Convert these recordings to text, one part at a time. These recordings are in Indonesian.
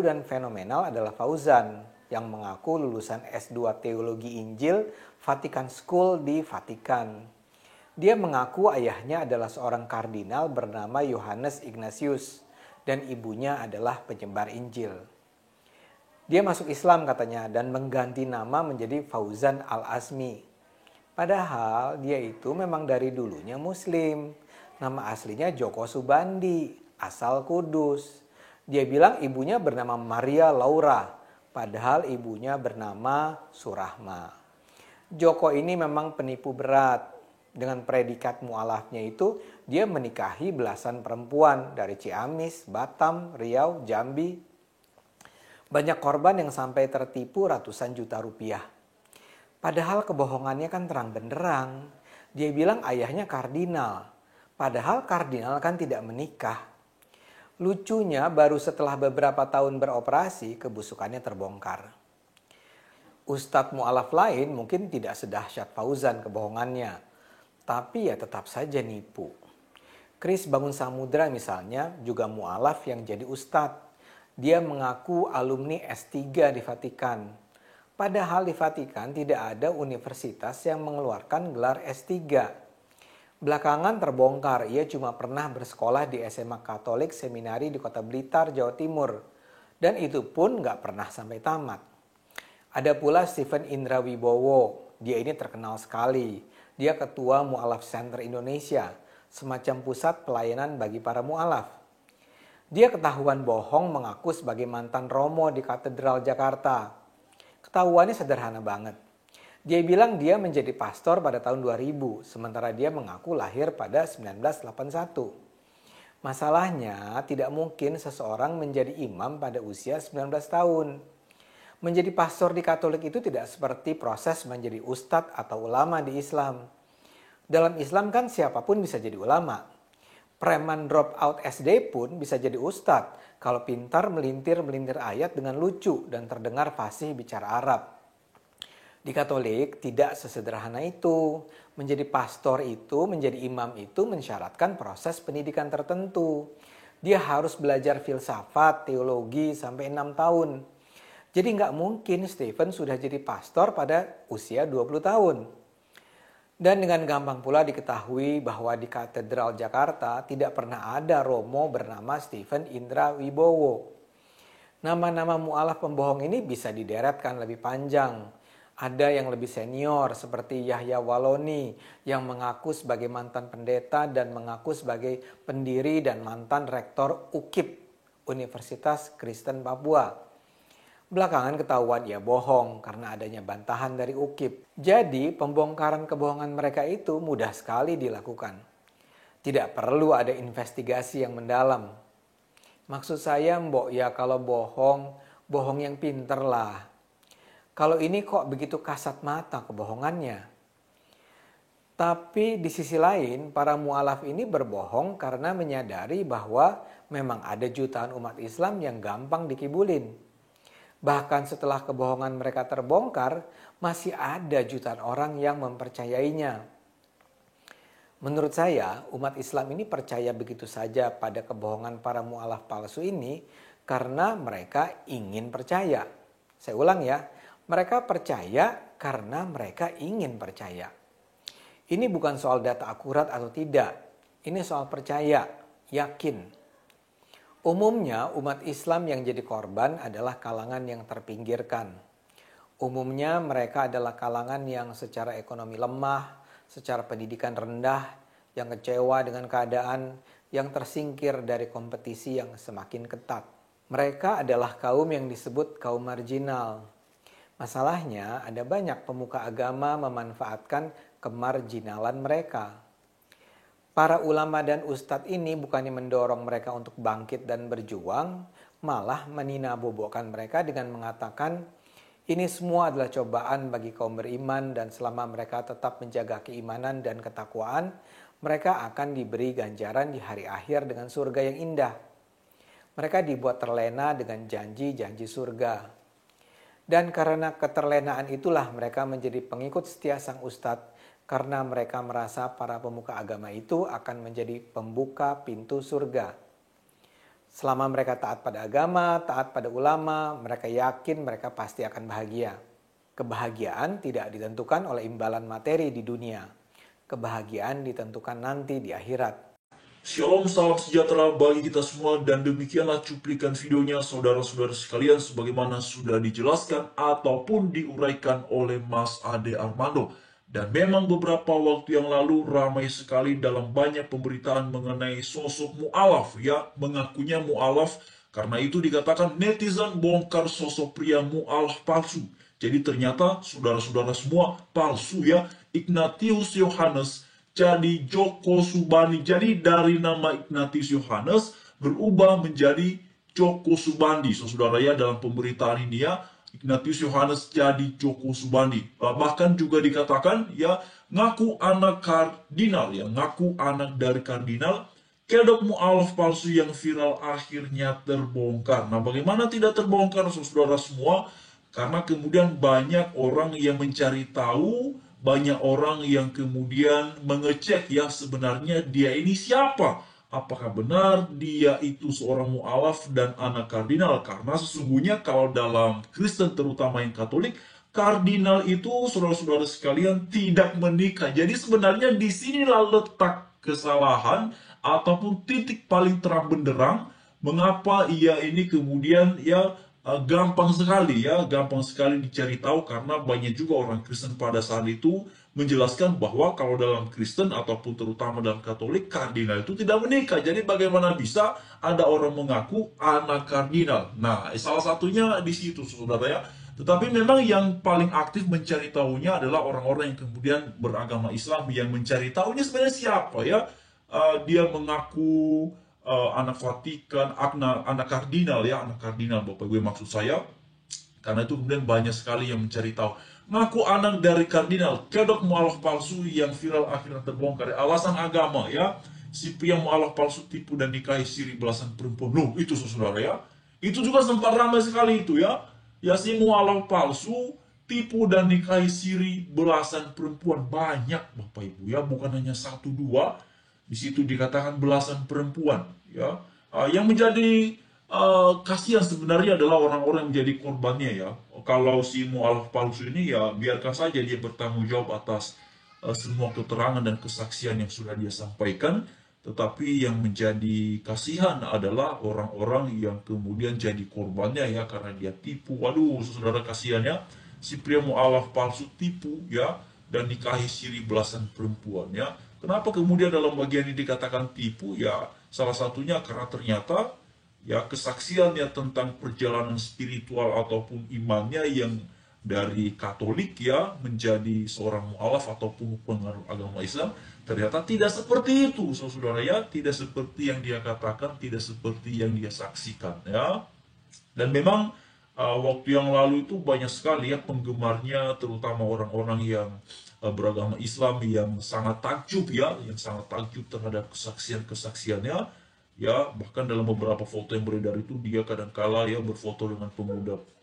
dan fenomenal adalah Fauzan yang mengaku lulusan S2 Teologi Injil Vatican School di Vatikan. Dia mengaku ayahnya adalah seorang kardinal bernama Yohanes Ignatius dan ibunya adalah penyebar Injil. Dia masuk Islam katanya dan mengganti nama menjadi Fauzan Al-Azmi. Padahal dia itu memang dari dulunya Muslim. Nama aslinya Joko Subandi, asal Kudus. Dia bilang ibunya bernama Maria Laura, padahal ibunya bernama Surahma. Joko ini memang penipu berat. Dengan predikat mu'alafnya itu, dia menikahi belasan perempuan dari Ciamis, Batam, Riau, Jambi. Banyak korban yang sampai tertipu ratusan juta rupiah. Padahal kebohongannya kan terang benderang. Dia bilang ayahnya kardinal, padahal kardinal kan tidak menikah. Lucunya baru setelah beberapa tahun beroperasi, kebusukannya terbongkar. Ustadz mu'alaf lain mungkin tidak sedahsyat Fauzan kebohongannya, tapi ya tetap saja nipu. Kris Bangun Samudra misalnya juga mu'alaf yang jadi ustadz. Dia mengaku alumni S3 di Vatikan. Padahal di Vatikan tidak ada universitas yang mengeluarkan gelar S3. Belakangan terbongkar, ia cuma pernah bersekolah di SMA Katolik Seminari di Kota Blitar, Jawa Timur. Dan itu pun gak pernah sampai tamat. Ada pula Stephen Indra Wibowo, dia ini terkenal sekali. Dia ketua Mu'alaf Center Indonesia, semacam pusat pelayanan bagi para mu'alaf. Dia ketahuan bohong mengaku sebagai mantan romo di Katedral Jakarta. Ketahuannya sederhana banget. Dia bilang dia menjadi pastor pada tahun 2000, sementara dia mengaku lahir pada 1981. Masalahnya, tidak mungkin seseorang menjadi imam pada usia 19 tahun. Menjadi pastor di Katolik itu tidak seperti proses menjadi ustadz atau ulama di Islam. Dalam Islam kan siapapun bisa jadi ulama. Preman drop out SD pun bisa jadi ustadz kalau pintar melintir-melintir ayat dengan lucu dan terdengar fasih bicara Arab. Di Katolik tidak sesederhana itu. Menjadi pastor itu, menjadi imam itu mensyaratkan proses pendidikan tertentu. Dia harus belajar filsafat, teologi sampai 6 tahun. Jadi nggak mungkin Stephen sudah jadi pastor pada usia 20 tahun. Dan dengan gampang pula diketahui bahwa di Katedral Jakarta tidak pernah ada romo bernama Stephen Indra Wibowo. Nama-nama mu'alaf pembohong ini bisa dideretkan lebih panjang. Ada yang lebih senior seperti Yahya Waloni yang mengaku sebagai mantan pendeta dan mengaku sebagai pendiri dan mantan rektor UKIP, Universitas Kristen Papua. Belakangan ketahuan ia bohong karena adanya bantahan dari UKIP. Jadi pembongkaran kebohongan mereka itu mudah sekali dilakukan. Tidak perlu ada investigasi yang mendalam. Maksud saya mbok ya kalau bohong, bohong yang pinter lah. Kalau ini kok begitu kasat mata kebohongannya. Tapi di sisi lain, para mu'alaf ini berbohong karena menyadari bahwa memang ada jutaan umat Islam yang gampang dikibulin. Bahkan setelah kebohongan mereka terbongkar, masih ada jutaan orang yang mempercayainya. Menurut saya, umat Islam ini percaya begitu saja pada kebohongan para mu'alaf palsu ini karena mereka ingin percaya. Saya ulang ya. Mereka percaya karena mereka ingin percaya. Ini bukan soal data akurat atau tidak. Ini soal percaya, yakin. Umumnya umat Islam yang jadi korban adalah kalangan yang terpinggirkan. Umumnya mereka adalah kalangan yang secara ekonomi lemah, secara pendidikan rendah, yang kecewa dengan keadaan, yang tersingkir dari kompetisi yang semakin ketat. Mereka adalah kaum yang disebut kaum marginal. Masalahnya ada banyak pemuka agama memanfaatkan kemarginalan mereka. Para ulama dan ustadz ini bukannya mendorong mereka untuk bangkit dan berjuang, malah meninabobokan mereka dengan mengatakan ini semua adalah cobaan bagi kaum beriman dan selama mereka tetap menjaga keimanan dan ketakwaan, mereka akan diberi ganjaran di hari akhir dengan surga yang indah. Mereka dibuat terlena dengan janji-janji surga. Dan karena keterlenaan itulah mereka menjadi pengikut setia sang ustadz karena mereka merasa para pemuka agama itu akan menjadi pembuka pintu surga. Selama mereka taat pada agama, taat pada ulama, mereka yakin mereka pasti akan bahagia. Kebahagiaan tidak ditentukan oleh imbalan materi di dunia. Kebahagiaan ditentukan nanti di akhirat. Shalom, salam sejahtera bagi kita semua, dan demikianlah cuplikan videonya saudara-saudara sekalian sebagaimana sudah dijelaskan ataupun diuraikan oleh Mas Ade Armando. Dan memang beberapa waktu yang lalu ramai sekali dalam banyak pemberitaan mengenai sosok mu'alaf, ya, mengakunya mu'alaf. Karena itu dikatakan netizen bongkar sosok pria mu'alaf palsu. Jadi ternyata saudara-saudara semua palsu, ya. Ignatius Yohanes jadi Joko Subandi. Jadi dari nama Ignatius Yohanes berubah menjadi Joko Subandi. Saudara ya, dalam pemberitaan ini ya, Ignatius Yohanes jadi Joko Subandi. Bahkan juga dikatakan ya, ngaku anak kardinal, ya, ngaku anak dari kardinal. Kedok mu'alaf palsu yang viral akhirnya terbongkar. Nah, bagaimana tidak terbongkar, saudara semua? Karena kemudian banyak orang yang mencari tahu, banyak orang yang kemudian mengecek ya sebenarnya dia ini siapa. Apakah benar dia itu seorang mu'alaf dan anak kardinal? Karena sesungguhnya kalau dalam Kristen terutama yang Katolik, kardinal itu saudara-saudara sekalian tidak menikah. Jadi sebenarnya disinilah letak kesalahan ataupun titik paling terang benderang mengapa ia ini kemudian ya gampang sekali dicari tahu, karena banyak juga orang Kristen pada saat itu menjelaskan bahwa kalau dalam Kristen ataupun terutama dalam Katolik, kardinal itu tidak menikah. Jadi bagaimana bisa ada orang mengaku anak kardinal? Nah, salah satunya di situ, saudara ya. Tetapi memang yang paling aktif mencari tahunya adalah orang-orang yang kemudian beragama Islam, yang mencari tahunya sebenarnya siapa ya. Dia mengaku anak Vatikan, anak kardinal ya, anak kardinal Bapak Ibu maksud saya. Karena itu kemudian banyak sekali yang mencari tahu. Ngaku anak dari kardinal, kedok mu'alaf palsu yang viral akhirnya terbongkar. Alasan agama ya, si pria mu'alaf palsu tipu dan nikahi siri belasan perempuan. Loh, itu saudara ya. Itu juga sempat ramai sekali itu ya. Ya, si mu'alaf palsu tipu dan nikahi siri belasan perempuan. Banyak Bapak Ibu ya, bukan hanya satu dua. Di situ dikatakan belasan perempuan ya. Yang menjadi kasihan sebenarnya adalah orang-orang yang menjadi korbannya ya. Kalau si mu'alaf palsu ini ya biarkan saja dia bertanggung jawab atas semua keterangan dan kesaksian yang sudah dia sampaikan. Tetapi yang menjadi kasihan adalah orang-orang yang kemudian jadi korbannya ya, karena dia tipu. Waduh, saudara, kasihan ya. Si pria mu'alaf palsu tipu ya, dan nikahi siri belasan perempuan ya. Kenapa kemudian dalam bagian ini dikatakan tipu? Ya, salah satunya karena ternyata ya kesaksiannya tentang perjalanan spiritual ataupun imannya yang dari Katolik ya menjadi seorang mu'alaf ataupun pengaruh agama Islam, ternyata tidak seperti itu, saudara ya. Tidak seperti yang dia katakan, tidak seperti yang dia saksikan ya. Dan memang waktu yang lalu itu banyak sekali ya penggemarnya, terutama orang-orang yang beragama Islam yang sangat takjub ya, yang sangat takjub terhadap kesaksian-kesaksiannya ya. Bahkan dalam beberapa foto yang beredar itu dia kadang-kala ya berfoto dengan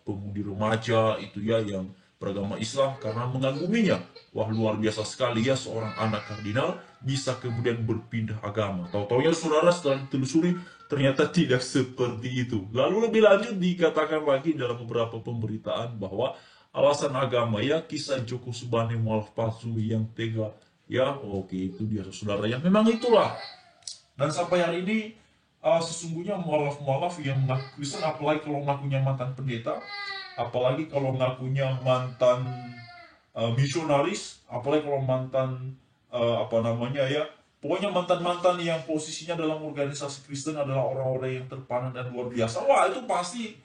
pemudi remaja itu ya yang beragama Islam karena mengaguminya. Wah, luar biasa sekali ya, seorang anak kardinal bisa kemudian berpindah agama. Tahu-taunya saudara setelah ditelusuri ternyata tidak seperti itu. Lalu lebih lanjut dikatakan lagi dalam beberapa pemberitaan bahwa alasan agama ya, kisah Joko Subandi mu'alaf palsu yang tega ya. Oke, itu dia saudara yang memang itulah. Dan sampai hari ini sesungguhnya mu'alaf-mu'alaf yang mengaku Kristen, apalagi kalau ngakunya mantan pendeta, apalagi kalau ngakunya mantan misionaris, apalagi kalau mantan pokoknya mantan-mantan yang posisinya dalam organisasi Kristen adalah orang-orang yang terpandang dan luar biasa. Wah, itu pasti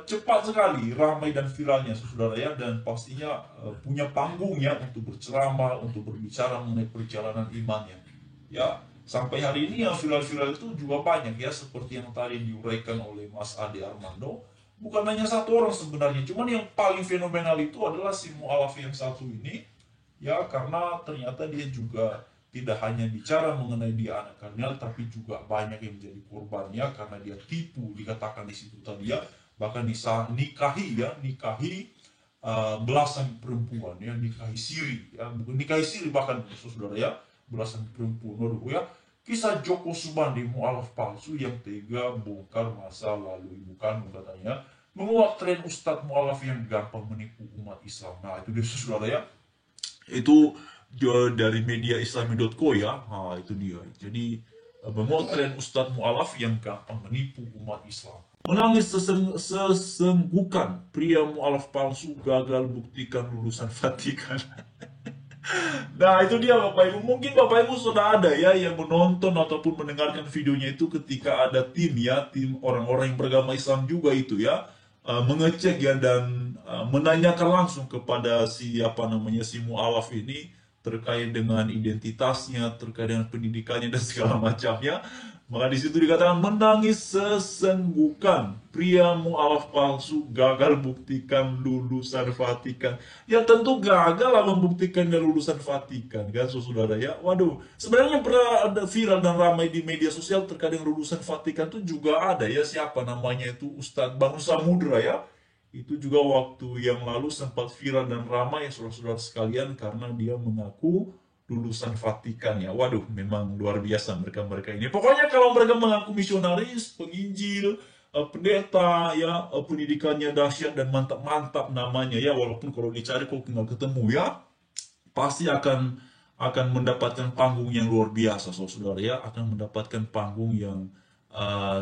cepat sekali ramai dan viralnya saudara ya, dan pastinya punya panggungnya untuk berceramah, untuk berbicara mengenai perjalanan imannya ya. Sampai hari ini yang viral-viral itu juga banyak ya, seperti yang tadi diuraikan oleh Mas Ade Armando. Bukan hanya satu orang sebenarnya, cuman yang paling fenomenal itu adalah si mu'alaf yang satu ini ya, karena ternyata dia juga tidak hanya bicara mengenai dia anak kardinal, tapi juga banyak yang menjadi korbannya karena dia tipu, dikatakan di situ tadi ya. Bahkan nikahi belasan perempuan ya, nikahi siri ya, bukan nikahi siri bahkan saudara ya, belasan perempuan. Waduh ya, Kisah Joko Sumandi, mualaf palsu yang tega bongkar masa lalu ibu kandung katanya, menguak tren Ustadz mualaf yang gampang menipu umat Islam. Nah itu dia saudara ya, itu dari media islami.co ya. Nah itu dia. Jadi menguak tren Ustadz mualaf yang gampang menipu umat Islam. Menangis sesenggukan, pria mualaf palsu gagal buktikan lulusan Vatikan. Nah itu dia Bapak Ibu, mungkin Bapak Ibu sudah ada ya yang menonton ataupun mendengarkan videonya itu ketika ada tim orang-orang yang beragama Islam juga itu ya, mengecek ya dan menanyakan langsung kepada si mualaf ini terkait dengan identitasnya, terkait dengan pendidikannya dan segala macamnya. Maka di situ dikatakan menangis sesenggukan, pria mualaf palsu gagal buktikan lulusan Vatikan. Ya tentu gagal lah membuktikan dia lulusan Vatikan kan, saudara ya. Waduh, sebenarnya pernah ada viral dan ramai di media sosial terkait dengan lulusan Vatikan itu juga ada ya, siapa namanya itu, Ustadz Banu Samudra ya. Itu juga waktu yang lalu sempat viral dan ramai ya saudara-saudara sekalian karena dia mengaku lulusan Vatikan ya. Waduh, memang luar biasa mereka-mereka ini. Pokoknya kalau mereka mengaku misionaris, penginjil, pendeta ya, pendidikannya dahsyat dan mantap-mantap namanya ya, walaupun kalau dicari kok tinggal ketemu ya, pasti akan mendapatkan panggung yang luar biasa, saudara ya, akan mendapatkan panggung yang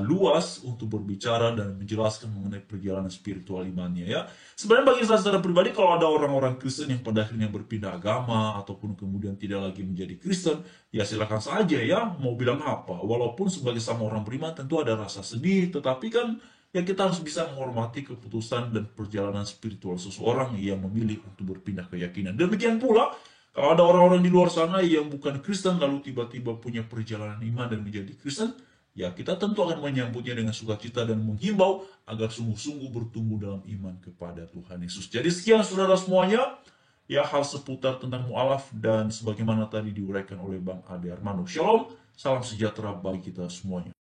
luas untuk berbicara dan menjelaskan mengenai perjalanan spiritual imannya ya. Sebenarnya bagi saya secara pribadi, kalau ada orang-orang Kristen yang pada akhirnya berpindah agama ataupun kemudian tidak lagi menjadi Kristen, ya silakan saja ya, mau bilang apa. Walaupun sebagai sama orang beriman tentu ada rasa sedih, tetapi kan ya kita harus bisa menghormati keputusan dan perjalanan spiritual seseorang yang memilih untuk berpindah keyakinan. Demikian pula kalau ada orang-orang di luar sana yang bukan Kristen lalu tiba-tiba punya perjalanan iman dan menjadi Kristen, ya kita tentu akan menyambutnya dengan sukacita dan menghimbau agar sungguh-sungguh bertumbuh dalam iman kepada Tuhan Yesus. Jadi sekian saudara semuanya, ya hal seputar tentang mualaf dan sebagaimana tadi diuraikan oleh Bang Ade Armando. Shalom, salam sejahtera bagi kita semuanya.